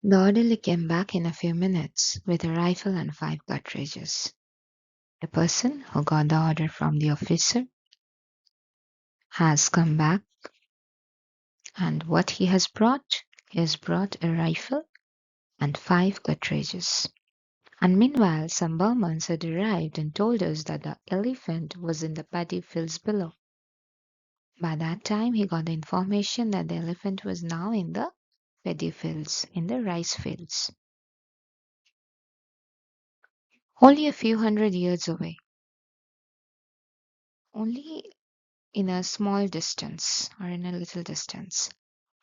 The orderly came back in a few minutes with a rifle and 5 cartridges. The person who got the order from the officer has come back, and what he has brought? He has brought a rifle and 5 cartridges. And meanwhile, some Burmans had arrived and told us that the elephant was in the paddy fields below. By that time, he got the information that the elephant was now in the paddy fields, in the rice fields, only a few hundred years away, only in a small distance or in a little distance.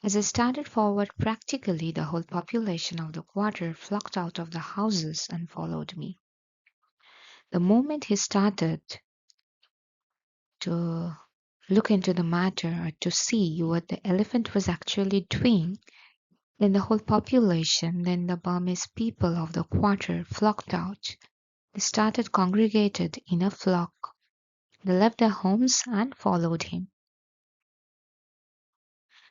As I started forward, practically the whole population of the quarter flocked out of the houses and followed me. The moment he started to look into the matter or to see what the elephant was actually doing, then the whole population, then the Burmese people of the quarter flocked out. They started congregated in a flock. They left their homes and followed him.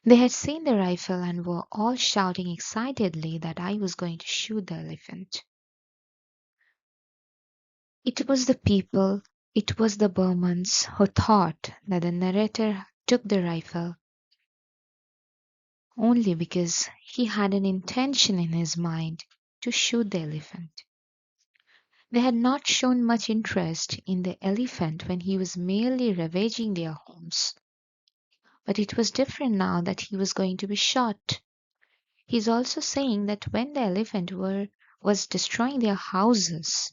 They had seen the rifle and were all shouting excitedly that I was going to shoot the elephant. It was the people, it was the Burmans who thought that the narrator took the rifle only because he had an intention in his mind to shoot the elephant. They had not shown much interest in the elephant when he was merely ravaging their homes. But it was different now that he was going to be shot. He's also saying that when the elephant was destroying their houses,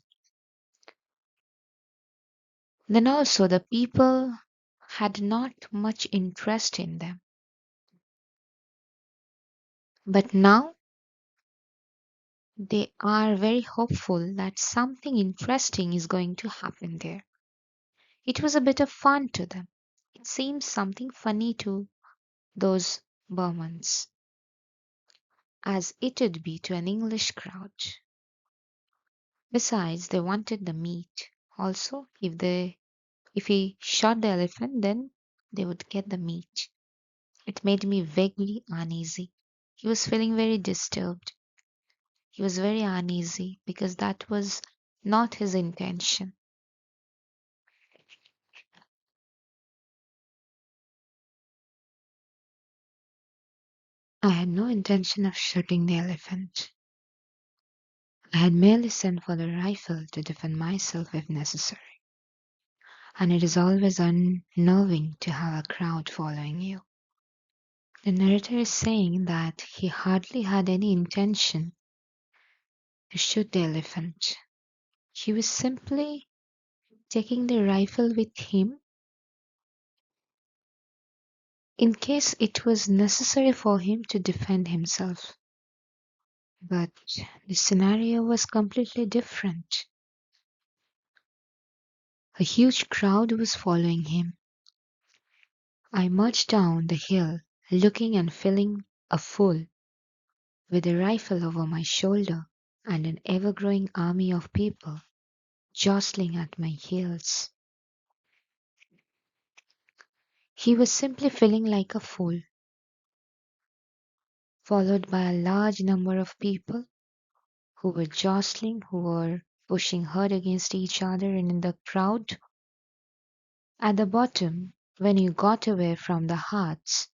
then also the people had not much interest in them. But now they are very hopeful that something interesting is going to happen there. It was a bit of fun to them. It seems something funny to those Burmans, as it would be to an English crowd. Besides, they wanted the meat. Also, if he shot the elephant, then they would get the meat. It made me vaguely uneasy. He was feeling very disturbed. He was very uneasy because that was not his intention. I had no intention of shooting the elephant. I had merely sent for the rifle to defend myself if necessary. And it is always unnerving to have a crowd following you. The narrator is saying that he hardly had any intention to shoot the elephant. He was simply taking the rifle with him in case it was necessary for him to defend himself. But the scenario was completely different. A huge crowd was following him. I marched down the hill, looking and feeling a fool, with a rifle over my shoulder and an ever growing army of people jostling at my heels. He was simply feeling like a fool, followed by a large number of people who were jostling, who were pushing hard against each other, and in the crowd, at the bottom, when you got away from the huts,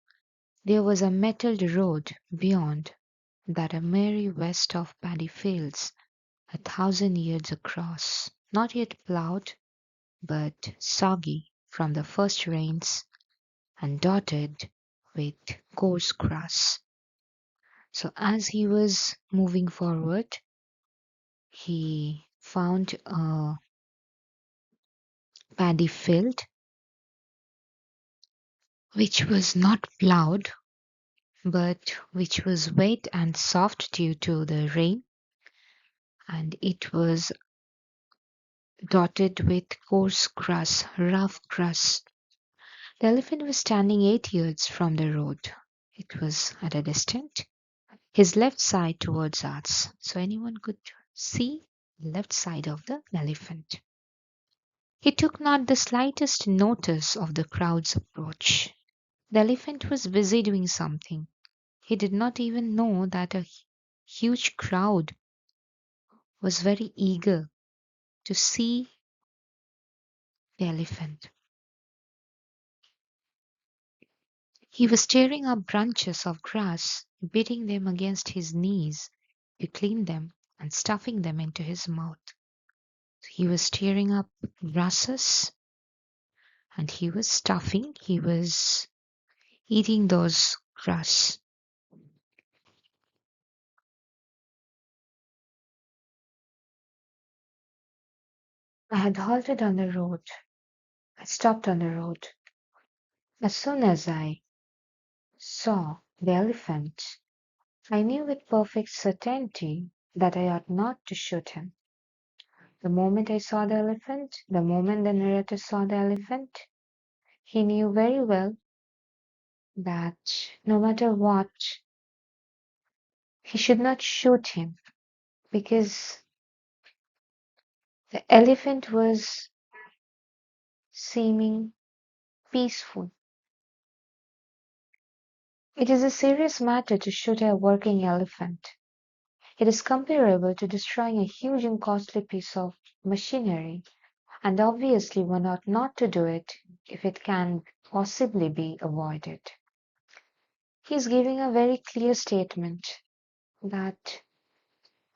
there was a metalled road beyond that, a merry west of paddy fields, 1,000 yards across, not yet ploughed, but soggy from the first rains and dotted with coarse grass. So as he was moving forward, he found a paddy field which was not ploughed but which was wet and soft due to the rain, and it was dotted with coarse grass, rough grass. The elephant was standing 8 yards from the road. It was at a distance, his left side towards us, so anyone could see the left side of the elephant. He took not the slightest notice of the crowd's approach. The elephant was busy doing something. He did not even know that huge crowd was very eager to see the elephant. He was tearing up branches of grass, beating them against his knees to clean them and stuffing them into his mouth. He was tearing up grasses and he was eating those grass. I had halted on the road. I stopped on the road. As soon as I saw the elephant, I knew with perfect certainty that I ought not to shoot him. The moment I saw the elephant, the moment the narrator saw the elephant, he knew very well that no matter what, he should not shoot him because the elephant was seeming peaceful. It is a serious matter to shoot a working elephant. It is comparable to destroying a huge and costly piece of machinery, and obviously one ought not to do it if it can possibly be avoided. He is giving a very clear statement that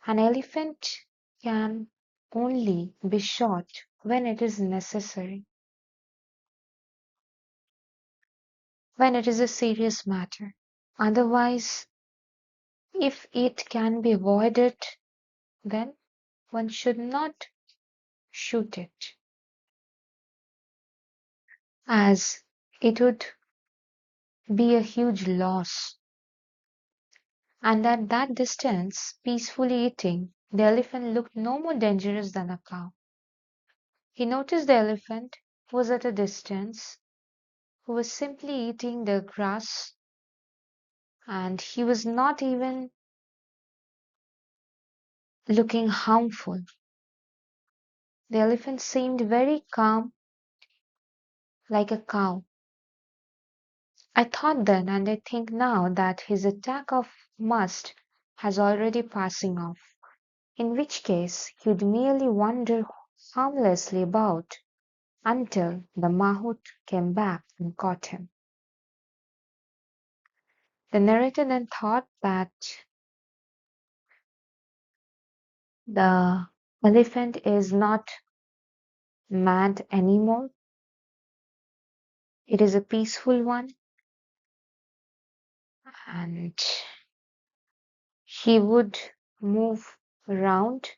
an elephant can only be shot when it is necessary, when it is a serious matter. Otherwise, if it can be avoided, then one should not shoot it, as it would be a huge loss. And at that distance, peacefully eating, the elephant looked no more dangerous than a cow. He noticed the elephant was at a distance, who was simply eating the grass, and he was not even looking harmful. The elephant seemed very calm, like a cow. I thought then, and I think now, that his attack of must has already passing off, in which case he'd merely wander harmlessly about until the mahout came back and caught him. The narrator then thought that the elephant is not mad anymore. It is a peaceful one, and he would move around,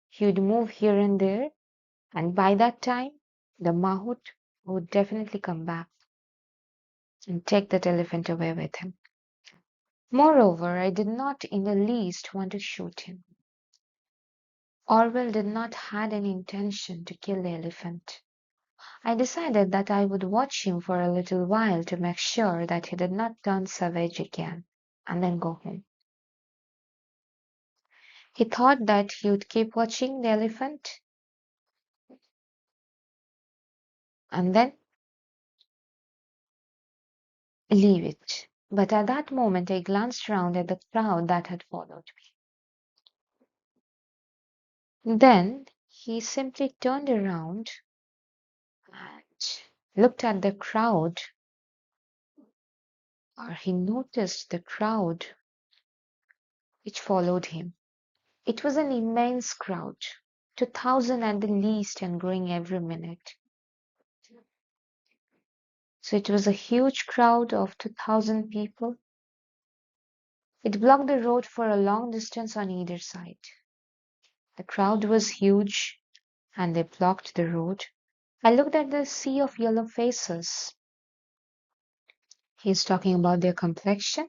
he would move here and there, and by that time, the mahout would definitely come back and take that elephant away with him. Moreover, I did not in the least want to shoot him. Orwell did not had any intention to kill the elephant. I decided that I would watch him for a little while to make sure that he did not turn savage again, and then go home. He thought that he would keep watching the elephant and then leave it. But at that moment I glanced round at the crowd that had followed me. Then he simply turned around and looked at the crowd, or he noticed the crowd which followed him. It was an immense crowd, 2,000 at the least, and growing every minute. So it was a huge crowd of 2,000 people. It blocked the road for a long distance on either side. The crowd was huge, and they blocked the road. I looked at the sea of yellow faces. He's talking about their complexion,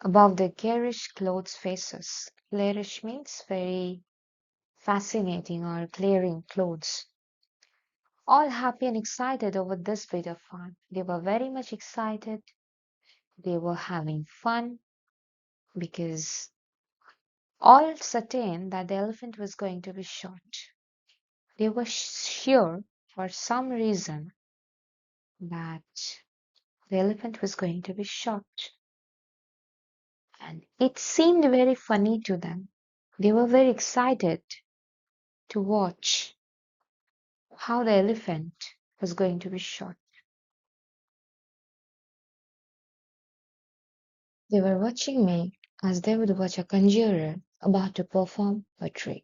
above their garish clothes faces. Garish means very fascinating or glaring clothes. All happy and excited over this bit of fun. They were very much excited. They were having fun because all certain that the elephant was going to be shot. They were sure for some reason that the elephant was going to be shot. and it seemed very funny to them. They were very excited to watch how the elephant was going to be shot. They were watching me as they would watch a conjurer about to perform a trick.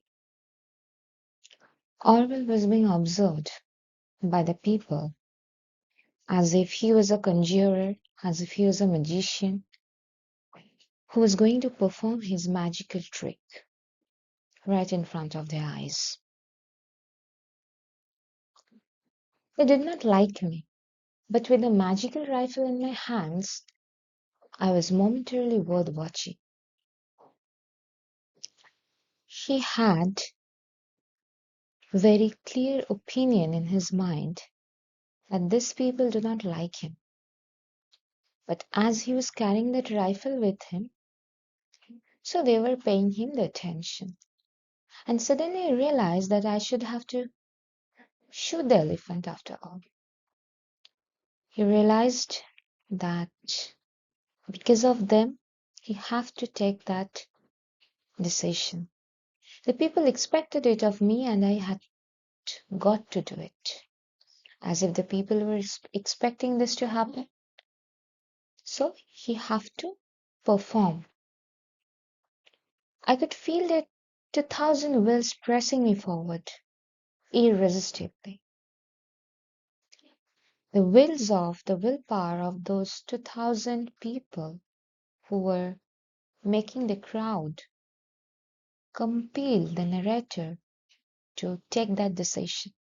Orwell was being observed by the people as if he was a conjurer, as if he was a magician who was going to perform his magical trick right in front of their eyes. They did not like me, but with the magical rifle in my hands, I was momentarily worth watching. He had very clear opinion in his mind that these people do not like him. But as he was carrying that rifle with him, so they were paying him the attention. And suddenly I realized that I should have to shoot the elephant after all. He realized that because of them, he have to take that decision. The people expected it of me and I had got to do it. As if the people were expecting this to happen. So he have to perform. I could feel that 2,000 wills pressing me forward irresistibly. The willpower of those 2,000 people who were making the crowd compel the narrator to take that decision.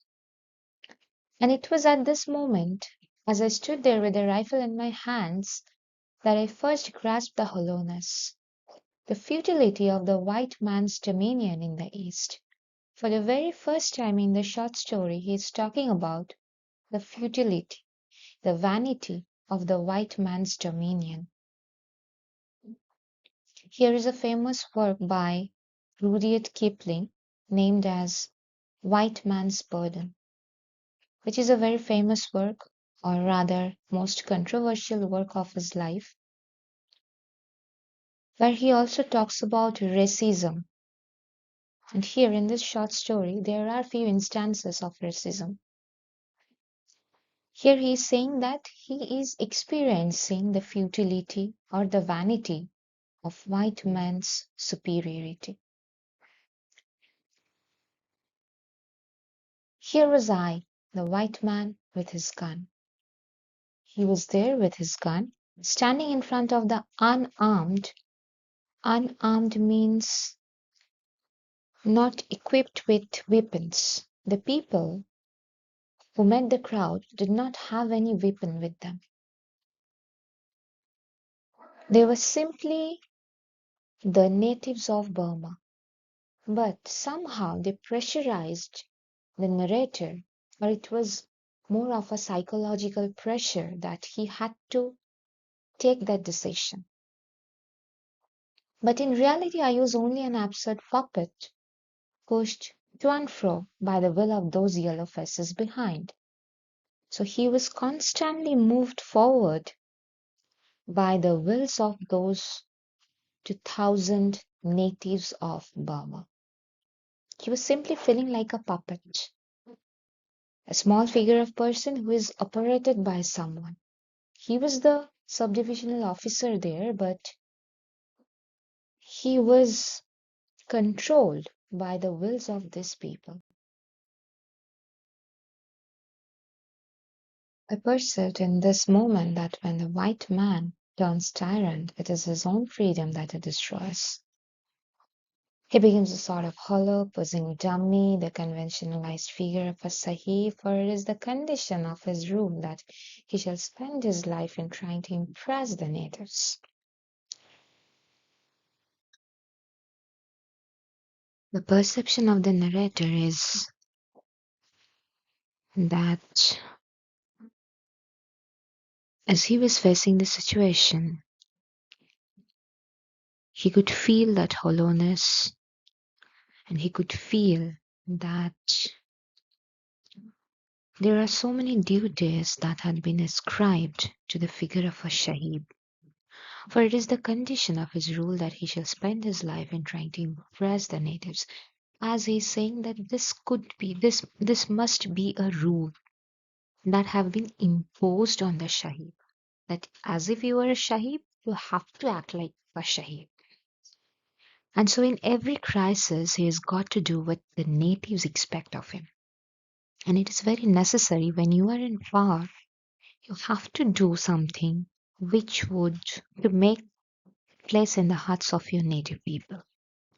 And it was at this moment, as I stood there with the rifle in my hands, that I first grasped the hollowness, the futility of the white man's dominion in the East. For the very first time in the short story, he is talking about the futility, the vanity of the white man's dominion. Here is a famous work by Rudyard Kipling named as White Man's Burden, which is a very famous work, or rather, most controversial work of his life, where he also talks about racism. And here in this short story, there are few instances of racism. Here he is saying that he is experiencing the futility or the vanity of white man's superiority. Here was I, the white man with his gun. He was there with his gun, standing in front of the unarmed. Unarmed means not equipped with weapons. The people who met the crowd did not have any weapon with them. They were simply the natives of Burma. But somehow they pressurized the narrator, or it was more of a psychological pressure that he had to take that decision. But in reality, I was only an absurd puppet pushed to and fro by the will of those yellow faces behind. So he was constantly moved forward by the wills of those 2,000 natives of Burma. He was simply feeling like a puppet, a small figure of person who is operated by someone. He was the subdivisional officer there, but he was controlled by the wills of these people. I perceived in this moment that when the white man turns tyrant, it is his own freedom that he destroys. He becomes a sort of hollow, posing dummy, the conventionalized figure of a Sahib, for it is the condition of his rule that he shall spend his life in trying to impress the natives. The perception of the narrator is that as he was facing the situation, he could feel that hollowness and he could feel that there are so many duties that had been ascribed to the figure of a Shahid. For it is the condition of his rule that he shall spend his life in trying to impress the natives, as he is saying that this must be a rule that have been imposed on the Shahid. That as if you were a Shahid, you have to act like a Shahid. And so in every crisis, he has got to do what the natives expect of him. And it is very necessary when you are in power, you have to do something which would to make place in the hearts of your native people.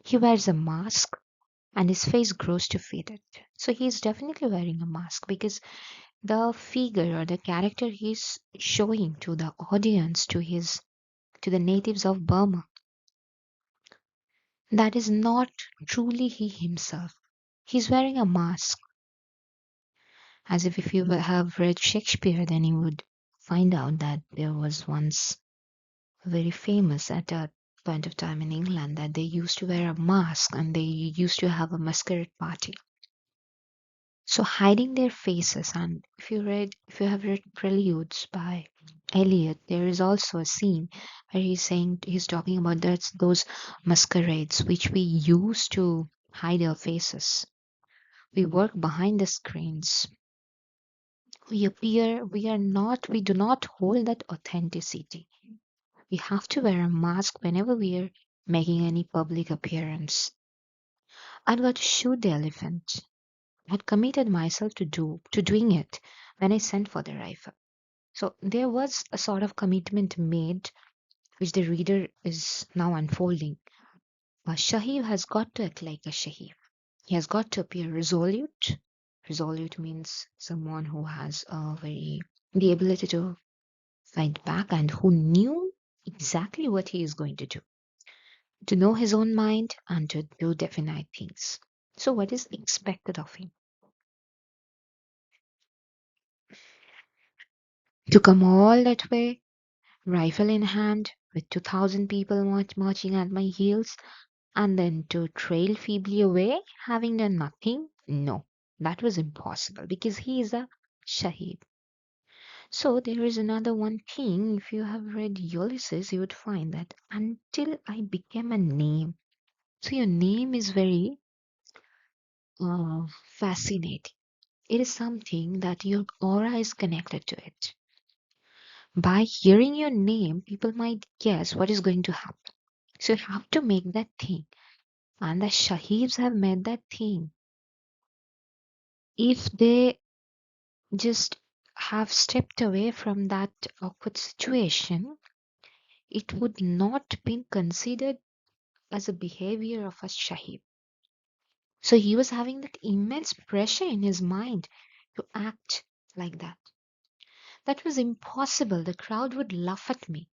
He wears a mask and his face grows to fit it. So he is definitely wearing a mask because the figure or the character he's showing to the audience, to the natives of Burma, that is not truly he himself. He's wearing a mask, as if you have read Shakespeare, then you would find out that there was once very famous at a point of time in England that they used to wear a mask and they used to have a masquerade party. So hiding their faces, and if you have read Preludes by Eliot, there is also a scene where he's talking about those masquerades which we use to hide our faces. We work behind the screens. We do not hold that authenticity. We have to wear a mask whenever we are making any public appearance. I'd got to shoot the elephant. I'd committed myself to doing it when I sent for the rifle. So there was a sort of commitment made which the reader is now unfolding. A Shahid has got to act like a Shahid. He has got to appear resolute. Resolute means someone who has the ability to fight back and who knew exactly what he is going to know his own mind and to do definite things. So what is expected of him? To come all that way, rifle in hand, with 2,000 people marching at my heels, and then to trail feebly away, having done nothing? No, that was impossible because he is a Shahid. So there is another one thing. If you have read Ulysses, you would find that until I became a name. So your name is very fascinating. It is something that your aura is connected to it. By hearing your name, people might guess what is going to happen. So you have to make that thing. And the Shahids have made that thing. If they just have stepped away from that awkward situation, it would not be considered as a behavior of a Shahid. So he was having that immense pressure in his mind to act like that. That was impossible. The crowd would laugh at me.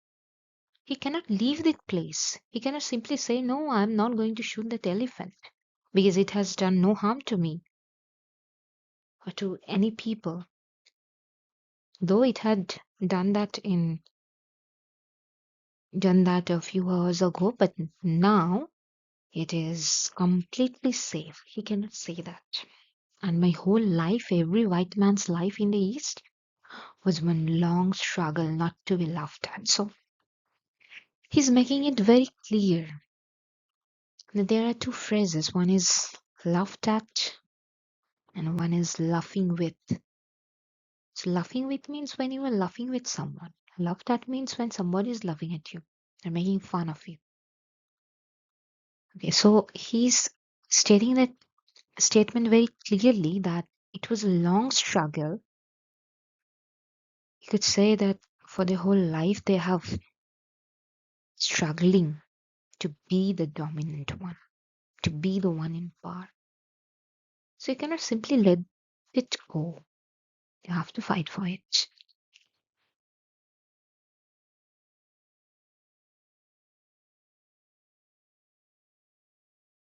He cannot leave that place. He cannot simply say, no, I'm not going to shoot that elephant because it has done no harm to me or to any people. Though it had done that a few hours ago, but now it is completely safe. He cannot say that. And my whole life, every white man's life in the East, was one long struggle not to be laughed at. So he's making it very clear that there are two phrases. One is laughed at and one is laughing with. So laughing with means when you are laughing with someone. Laughed at means when somebody is laughing at you. They're making fun of you. Okay, so he's stating that statement very clearly that it was a long struggle. You could say that for their whole life they have struggling to be the dominant one, to be the one in power. So you cannot simply let it go. You have to fight for it.